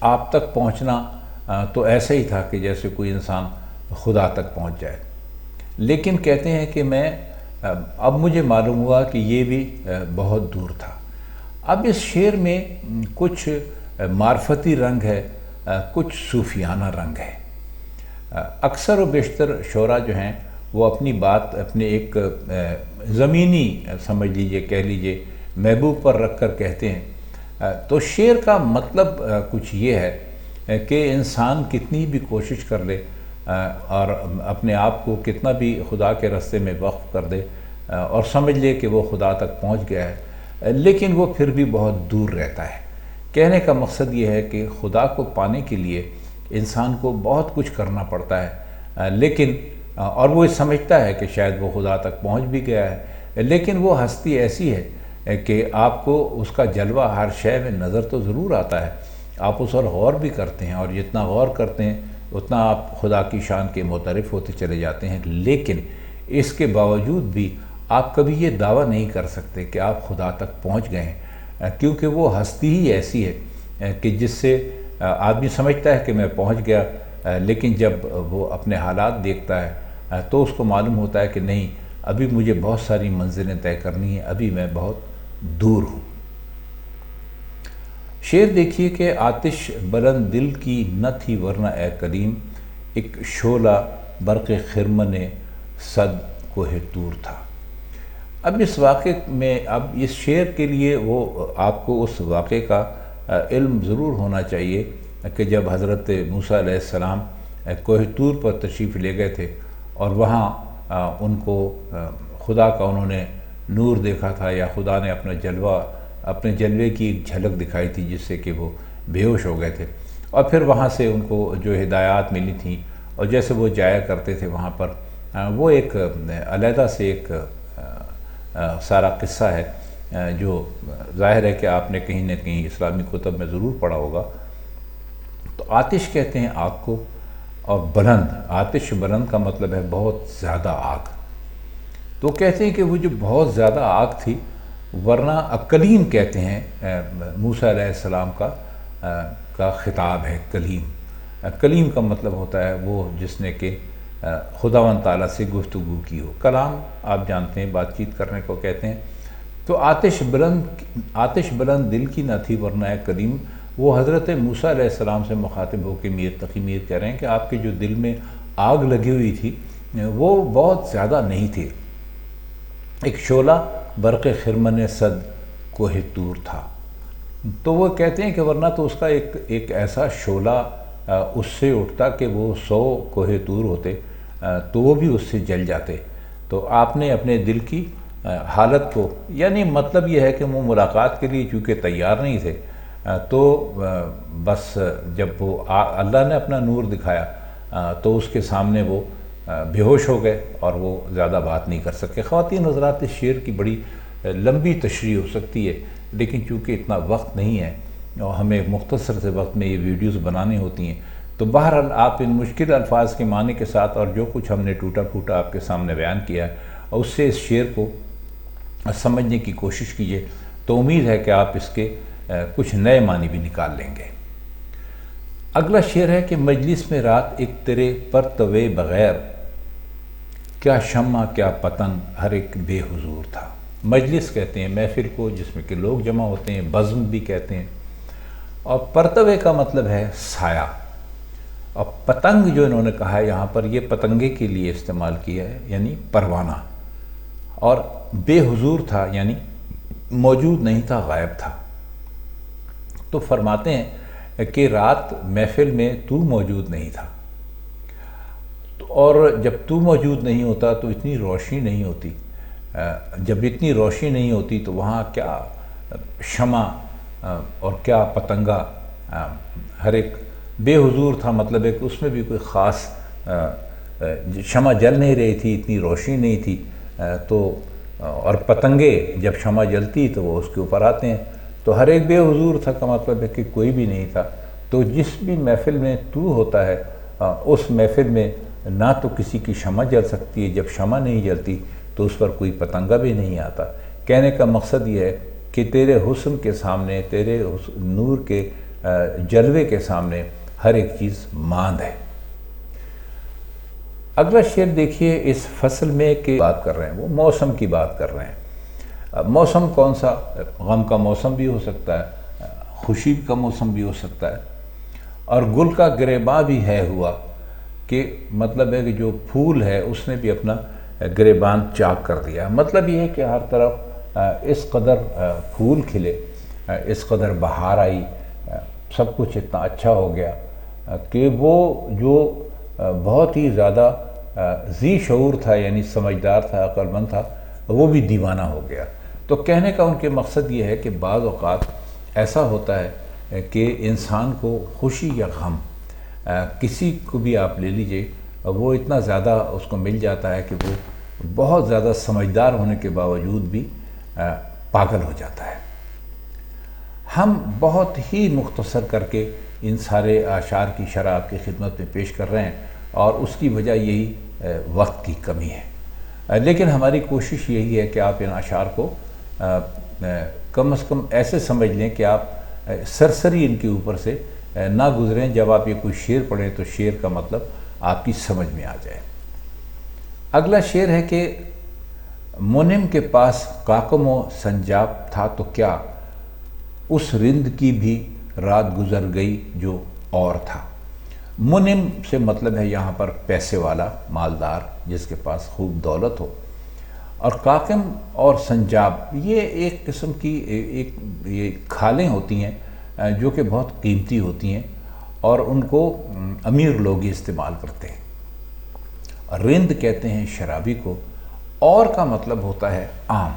آپ تک پہنچنا تو ایسا ہی تھا کہ جیسے کوئی انسان خدا تک پہنچ جائے، لیکن کہتے ہیں کہ میں اب مجھے معلوم ہوا کہ یہ بھی بہت دور تھا۔ اب اس شعر میں کچھ معرفتی رنگ ہے، کچھ صوفیانہ رنگ ہے۔ اکثر و بیشتر شعراء جو ہیں وہ اپنی بات اپنے ایک زمینی سمجھ لیجئے کہہ لیجئے محبوب پر رکھ کر کہتے ہیں، تو شعر کا مطلب کچھ یہ ہے کہ انسان کتنی بھی کوشش کر لے اور اپنے آپ کو کتنا بھی خدا کے راستے میں وقف کر دے اور سمجھ لے کہ وہ خدا تک پہنچ گیا ہے، لیکن وہ پھر بھی بہت دور رہتا ہے۔ کہنے کا مقصد یہ ہے کہ خدا کو پانے کے لیے انسان کو بہت کچھ کرنا پڑتا ہے، لیکن اور وہ سمجھتا ہے کہ شاید وہ خدا تک پہنچ بھی گیا ہے، لیکن وہ ہستی ایسی ہے کہ آپ کو اس کا جلوہ ہر شے میں نظر تو ضرور آتا ہے، آپ اس پر غور بھی کرتے ہیں، اور جتنا غور کرتے ہیں اتنا آپ خدا کی شان کے معترف ہوتے چلے جاتے ہیں، لیکن اس کے باوجود بھی آپ کبھی یہ دعویٰ نہیں کر سکتے کہ آپ خدا تک پہنچ گئے ہیں، کیونکہ وہ ہستی ہی ایسی ہے کہ جس سے آدمی سمجھتا ہے کہ میں پہنچ گیا، لیکن جب وہ اپنے حالات دیکھتا ہے تو اس کو معلوم ہوتا ہے کہ نہیں، ابھی مجھے بہت ساری منزلیں طے کرنی ہیں، ابھی میں بہت دور ہوں۔ شعر دیکھیے کہ آتش بلند دل کی نہ تھی ورنہ اے کریم، ایک شعلہ برق خرمن صد کوہ طور تھا۔ اب اس واقعے میں اس شعر کے لیے وہ آپ کو اس واقعے کا علم ضرور ہونا چاہیے کہ جب حضرت موسیٰ علیہ السلام کوہ طور پر تشریف لے گئے تھے اور وہاں ان کو خدا کا انہوں نے نور دیکھا تھا، یا خدا نے اپنے جلوے کی ایک جھلک دکھائی تھی جس سے کہ وہ بے ہوش ہو گئے تھے، اور پھر وہاں سے ان کو جو ہدایات ملی تھیں اور جیسے وہ جایا کرتے تھے وہاں پر، وہ ایک علیحدہ سے ایک سارا قصہ ہے جو ظاہر ہے کہ آپ نے کہیں نہ کہیں اسلامی کتب میں ضرور پڑھا ہوگا۔ تو آتش کہتے ہیں آگ کو، اور بلند، آتش بلند کا مطلب ہے بہت زیادہ آگ۔ تو کہتے ہیں کہ وہ جو بہت زیادہ آگ تھی، ورنہ کلیم کہتے ہیں موسیٰ علیہ السلام کا خطاب ہے کلیم۔ کلیم کا مطلب ہوتا ہے وہ جس نے کہ خداوند تعالیٰ سے گفتگو کی ہو۔ کلام آپ جانتے ہیں بات چیت کرنے کو کہتے ہیں۔ تو آتش بلند دل کی نہ تھی ورنہ اے کلیم، وہ حضرت موسیٰ علیہ السلام سے مخاطب ہو کے میر تقی میر کہہ رہے ہیں کہ آپ کے جو دل میں آگ لگی ہوئی تھی وہ بہت زیادہ نہیں تھی، ایک شعلہ برق خرمن صد کوہ طور تھا۔ تو وہ کہتے ہیں کہ ورنہ تو اس کا ایک ایسا شعلہ اس سے اٹھتا کہ وہ 100 کوہ طور ہوتے تو وہ بھی اس سے جل جاتے۔ تو آپ نے اپنے دل کی حالت کو، یعنی مطلب یہ ہے کہ وہ ملاقات کے لیے چونکہ تیار نہیں تھے، تو بس جب وہ اللہ نے اپنا نور دکھایا تو اس کے سامنے وہ بے ہوش ہو گئے اور وہ زیادہ بات نہیں کر سکے۔ خواتین حضرات، اس شعر کی بڑی لمبی تشریح ہو سکتی ہے، لیکن چونکہ اتنا وقت نہیں ہے اور ہمیں مختصر سے وقت میں یہ ویڈیوز بنانی ہوتی ہیں، تو بہرحال آپ ان مشکل الفاظ کے معنی کے ساتھ اور جو کچھ ہم نے ٹوٹا پھوٹا آپ کے سامنے بیان کیا ہے، اور اس سے اس شعر کو سمجھنے کی کوشش کیجئے، تو امید ہے کہ آپ اس کے کچھ نئے معنی بھی نکال لیں گے۔ اگلا شعر ہے کہ مجلس میں رات ایک تیرے پرتوے بغیر، کیا شمع کیا پتنگ ہر ایک بے حضور تھا۔ مجلس کہتے ہیں محفل کو جس میں کہ لوگ جمع ہوتے ہیں، بزم بھی کہتے ہیں، اور پرتوے کا مطلب ہے سایہ، اور پتنگ جو انہوں نے کہا ہے یہاں پر یہ پتنگے کے لیے استعمال کیا ہے، یعنی پروانہ، اور بے حضور تھا یعنی موجود نہیں تھا، غائب تھا۔ تو فرماتے ہیں کہ رات محفل میں تو موجود نہیں تھا، اور جب تو موجود نہیں ہوتا تو اتنی روشنی نہیں ہوتی، جب اتنی روشنی نہیں ہوتی تو وہاں کیا شمع اور کیا پتنگا، ہر ایک بے حضور تھا، مطلب ہے کہ اس میں بھی کوئی خاص شمع جل نہیں رہی تھی، اتنی روشنی نہیں تھی، تو اور پتنگے جب شمع جلتی تو وہ اس کے اوپر آتے ہیں، تو ہر ایک بے حضور تھا کا مطلب ہے کہ کوئی بھی نہیں تھا۔ تو جس بھی محفل میں تو ہوتا ہے اس محفل میں نہ تو کسی کی شمع جل سکتی ہے، جب شمع نہیں جلتی تو اس پر کوئی پتنگا بھی نہیں آتا۔ کہنے کا مقصد یہ ہے کہ تیرے حسن کے سامنے، تیرے نور کے جلوے کے سامنے ہر ایک چیز ماند ہے۔ اگلا شعر دیکھیے، اس فصل میں کہ بات کر رہے ہیں، وہ موسم کی بات کر رہے ہیں۔ موسم کون سا؟ غم کا موسم بھی ہو سکتا ہے، خوشی کا موسم بھی ہو سکتا ہے، اور گل کا گریباں بھی ہے ہوا، کہ مطلب ہے کہ جو پھول ہے اس نے بھی اپنا گریبان چاک کر دیا۔ مطلب یہ ہے کہ ہر طرف اس قدر پھول کھلے، اس قدر بہار آئی، سب کچھ اتنا اچھا ہو گیا کہ وہ جو بہت ہی زیادہ ذی شعور تھا، یعنی سمجھدار تھا، عقل مند تھا، وہ بھی دیوانہ ہو گیا۔ تو کہنے کا ان کے مقصد یہ ہے کہ بعض اوقات ایسا ہوتا ہے کہ انسان کو خوشی یا غم کسی کو بھی آپ لے لیجئے، وہ اتنا زیادہ اس کو مل جاتا ہے کہ وہ بہت زیادہ سمجھدار ہونے کے باوجود بھی پاگل ہو جاتا ہے۔ ہم بہت ہی مختصر کر کے ان سارے اشعار کی شرح آپ کی خدمت میں پیش کر رہے ہیں، اور اس کی وجہ یہی وقت کی کمی ہے، لیکن ہماری کوشش یہی ہے کہ آپ ان اشعار کو کم از کم ایسے سمجھ لیں کہ آپ سرسری ان کے اوپر سے نہ گزریں۔ جب آپ یہ کوئی شعر پڑھیں تو شعر کا مطلب آپ کی سمجھ میں آ جائے۔ اگلا شعر ہے کہ منم کے پاس قاقم و سنجاب تھا تو کیا، اس رند کی بھی رات گزر گئی جو اور تھا۔ منم سے مطلب ہے یہاں پر پیسے والا، مالدار، جس کے پاس خوب دولت ہو، اور قاقم اور سنجاب یہ ایک قسم کی یہ کھالیں ہوتی ہیں جو کہ بہت قیمتی ہوتی ہیں، اور ان کو امیر لوگ ہی استعمال کرتے ہیں۔ رند کہتے ہیں شرابی کو، اور کا مطلب ہوتا ہے عام،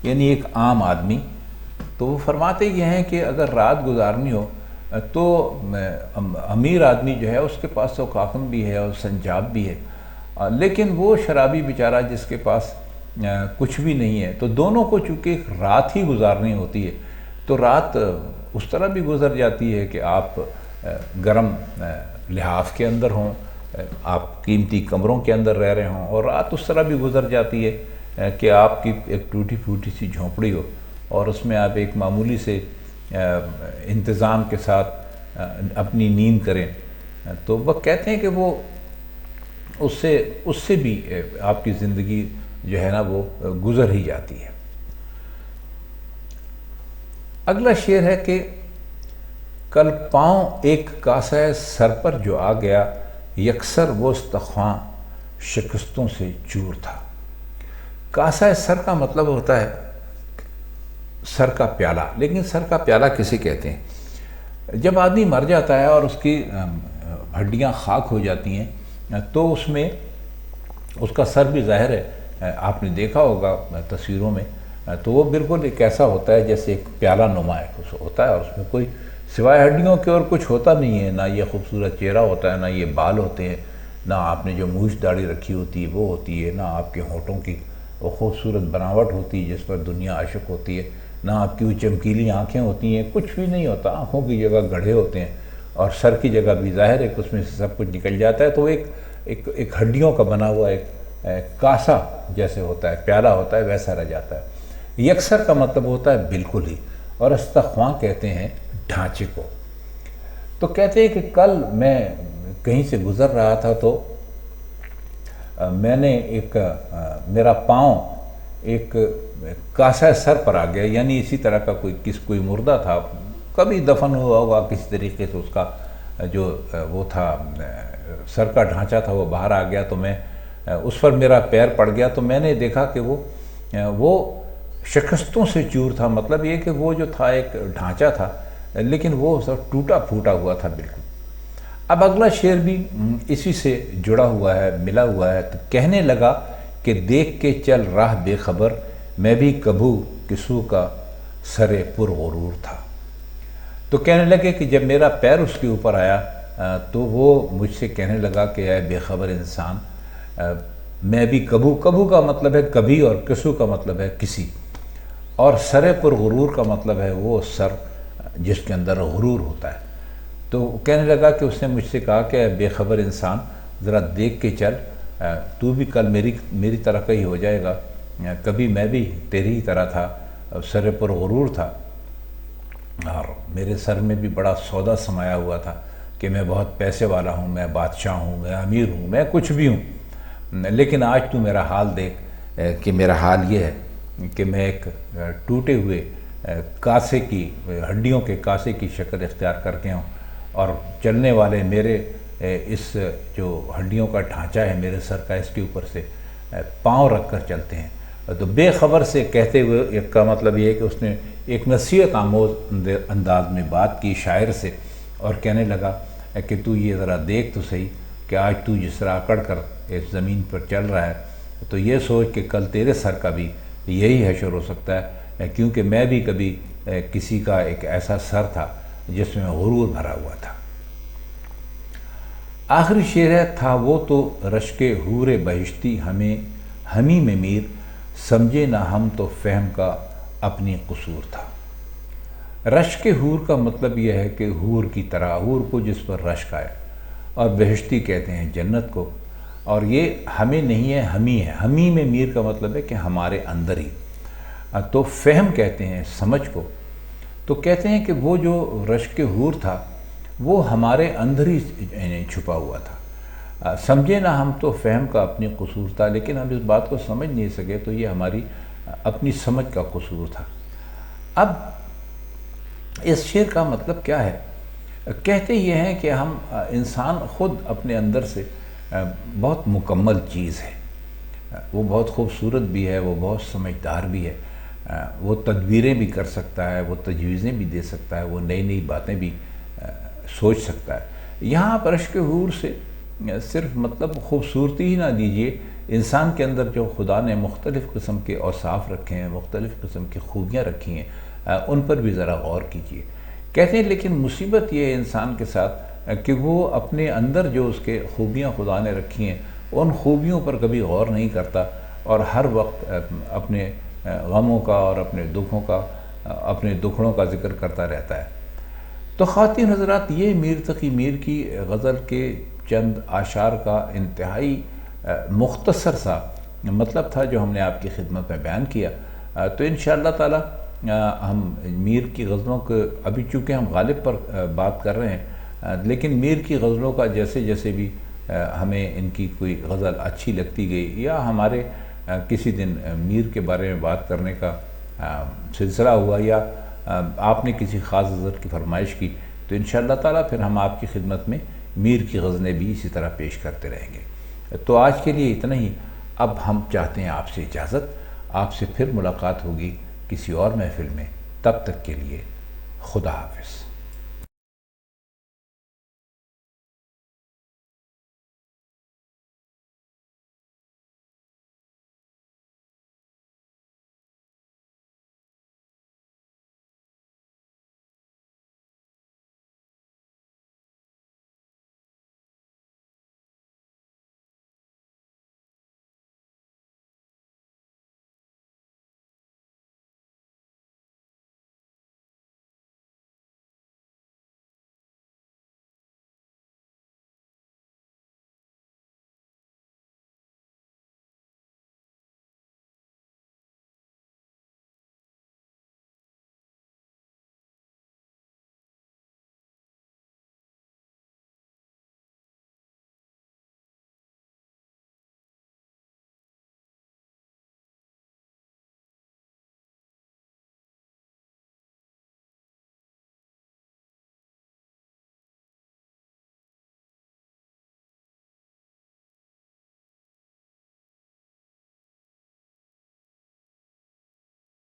یعنی ایک عام آدمی۔ تو وہ فرماتے یہ ہیں کہ اگر رات گزارنی ہو تو امیر آدمی جو ہے اس کے پاس تو قاقم بھی ہے اور سنجاب بھی ہے، لیکن وہ شرابی بیچارہ جس کے پاس کچھ بھی نہیں ہے، تو دونوں کو چونکہ رات ہی گزارنی ہوتی ہے، تو رات اس طرح بھی گزر جاتی ہے کہ آپ گرم لحاف کے اندر ہوں، آپ قیمتی کمروں کے اندر رہ رہے ہوں، اور رات اس طرح بھی گزر جاتی ہے کہ آپ کی ایک ٹوٹی پھوٹی سی جھونپڑی ہو، اور اس میں آپ ایک معمولی سے انتظام کے ساتھ اپنی نیند کریں۔ تو وہ کہتے ہیں کہ وہ اس سے بھی آپ کی زندگی جو ہے نا وہ گزر ہی جاتی ہے۔ اگلا شعر ہے کہ کل پاؤں ایک کاسہ سر پر جو آ گیا، یکسر وہ استخواں شکستوں سے چور تھا۔ کاسہ سر کا مطلب ہوتا ہے سر کا پیالہ، لیکن سر کا پیالہ کسے کہتے ہیں؟ جب آدمی مر جاتا ہے اور اس کی ہڈیاں خاک ہو جاتی ہیں تو اس میں اس کا سر بھی ظاہر ہے، آپ نے دیکھا ہوگا تصویروں میں، تو وہ بالکل ایک ایسا ہوتا ہے جیسے ایک پیالہ نما ہوتا ہے، اور اس میں کوئی سوائے ہڈیوں کے اور کچھ ہوتا نہیں ہے، نہ یہ خوبصورت چہرہ ہوتا ہے، نہ یہ بال ہوتے ہیں، نہ آپ نے جو مونچھ داڑھی رکھی ہوتی ہے وہ ہوتی ہے، نہ آپ کے ہونٹوں کی وہ خوبصورت بناوٹ ہوتی ہے جس پر دنیا عاشق ہوتی ہے، نہ آپ کی وہ چمکیلی آنکھیں ہوتی ہیں، کچھ بھی نہیں ہوتا۔ آنکھوں کی جگہ گڑھے ہوتے ہیں، اور سر کی جگہ بھی ظاہر ہے کہ اس میں سے سب کچھ نکل جاتا ہے، تو ایک ہڈیوں کا بنا ہوا ایک کاسا جیسے ہوتا ہے، پیالہ ہوتا ہے، ویسا رہ جاتا ہے۔ یکسر کا مطلب ہوتا ہے بالکل ہی، اور استخواں کہتے ہیں ڈھانچے کو۔ تو کہتے ہیں کہ کل میں کہیں سے گزر رہا تھا تو میں نے میرا پاؤں ایک کاسہ سر پر آ گیا، یعنی اسی طرح کا کوئی مردہ تھا، کبھی دفن ہوا ہوگا کسی طریقے سے، اس کا جو وہ تھا سر کا ڈھانچہ تھا وہ باہر آ گیا، تو میں اس پر میرا پیر پڑ گیا، تو میں نے دیکھا کہ وہ شکستوں سے چور تھا۔ مطلب یہ کہ وہ جو تھا ایک ڈھانچہ تھا، لیکن وہ سب ٹوٹا پھوٹا ہوا تھا بالکل۔ اب اگلا شعر بھی اسی سے جڑا ہوا ہے، ملا ہوا ہے۔ تو کہنے لگا کہ دیکھ کے چل راہ بے خبر، میں بھی کبھو کسو کا سر پر غرور تھا۔ تو کہنے لگے کہ جب میرا پیر اس کے اوپر آیا تو وہ مجھ سے کہنے لگا کہ اے بے خبر انسان، میں بھی کبھو کا مطلب ہے کبھی، اور کسو کا مطلب ہے کسی، اور سر پر غرور کا مطلب ہے وہ سر جس کے اندر غرور ہوتا ہے۔ تو کہنے لگا کہ اس نے مجھ سے کہا کہ اے بے خبر انسان، ذرا دیکھ کے چل، تو بھی کل میری طرح کا ہی ہو جائے گا، کبھی میں بھی تیری ہی طرح تھا، سر پر غرور تھا، اور میرے سر میں بھی بڑا سودا سمایا ہوا تھا کہ میں بہت پیسے والا ہوں، میں بادشاہ ہوں، میں امیر ہوں، میں کچھ بھی ہوں، لیکن آج تو میرا حال دیکھ کہ میرا حال یہ ہے کہ میں ایک ٹوٹے ہوئے کاسے کی، ہڈیوں کے کاسے کی شکل اختیار کر کے ہوں، اور چلنے والے میرے اس جو ہڈیوں کا ڈھانچہ ہے میرے سر کا، اس کے اوپر سے پاؤں رکھ کر چلتے ہیں۔ تو بے خبر سے کہتے ہوئے کا مطلب یہ ہے کہ اس نے ایک نصیحت آموز انداز میں بات کی شاعر سے، اور کہنے لگا کہ تو یہ ذرا دیکھ تو صحیح کہ آج تو جس طرح اکڑ کر اس زمین پر چل رہا ہے، تو یہ سوچ کہ کل تیرے سر کا بھی یہی حشر ہو سکتا ہے، کیونکہ میں بھی کبھی کسی کا ایک ایسا سر تھا جس میں غرور بھرا ہوا تھا۔ آخری شعر ہے، تھا وہ تو رشک حور بہشتی ہمیں میں میر، سمجھے نہ ہم تو فہم کا اپنی قصور تھا۔ رشک حور کا مطلب یہ ہے کہ حور کی طرح، حور کو جس پر رشک آئے، اور بہشتی کہتے ہیں جنت کو، اور یہ ہمیں نہیں ہے، ہمیں ہے۔ ہمیں میں میر کا مطلب ہے کہ ہمارے اندر ہی۔ تو فہم کہتے ہیں سمجھ کو، تو کہتے ہیں کہ وہ جو رشک حور تھا وہ ہمارے اندر ہی چھپا ہوا تھا۔ سمجھے نہ ہم تو فہم کا اپنی قصور تھا، لیکن ہم اس بات کو سمجھ نہیں سکے، تو یہ ہماری اپنی سمجھ کا قصور تھا۔ اب اس شعر کا مطلب کیا ہے؟ کہتے یہ ہیں کہ ہم انسان خود اپنے اندر سے بہت مکمل چیز ہے، وہ بہت خوبصورت بھی ہے، وہ بہت سمجھدار بھی ہے، وہ تدبیریں بھی کر سکتا ہے، وہ تجویزیں بھی دے سکتا ہے، وہ نئی نئی باتیں بھی سوچ سکتا ہے۔ یہاں پر رشک حور سے صرف مطلب خوبصورتی ہی نہ دیجیے، انسان کے اندر جو خدا نے مختلف قسم کے اوصاف رکھے ہیں، مختلف قسم کی خوبیاں رکھی ہیں، ان پر بھی ذرا غور کیجیے۔ کہتے ہیں لیکن مصیبت یہ ہے انسان کے ساتھ کہ وہ اپنے اندر جو اس کے خوبیاں خدا نے رکھی ہیں، ان خوبیوں پر کبھی غور نہیں کرتا، اور ہر وقت اپنے غموں کا اور اپنے دکھوں کا، اپنے دکھڑوں کا ذکر کرتا رہتا ہے۔ تو خواتین حضرات، یہ میر تقی میر کی غزل کے چند اشعار کا انتہائی مختصر سا مطلب تھا جو ہم نے آپ کی خدمت میں بیان کیا۔ تو انشاءاللہ تعالی ہم میر کی غزلوں کو، ابھی چونکہ ہم غالب پر بات کر رہے ہیں، لیکن میر کی غزلوں کا جیسے جیسے بھی ہمیں ان کی کوئی غزل اچھی لگتی گئی، یا ہمارے کسی دن میر کے بارے میں بات کرنے کا سلسلہ ہوا، یا آپ نے کسی خاص غزل کی فرمائش کی، تو انشاءاللہ تعالی پھر ہم آپ کی خدمت میں میر کی غزلیں بھی اسی طرح پیش کرتے رہیں گے۔ تو آج کے لیے اتنا ہی۔ اب ہم چاہتے ہیں آپ سے اجازت، آپ سے پھر ملاقات ہوگی کسی اور محفل میں۔ تب تک کے لیے خدا حافظ۔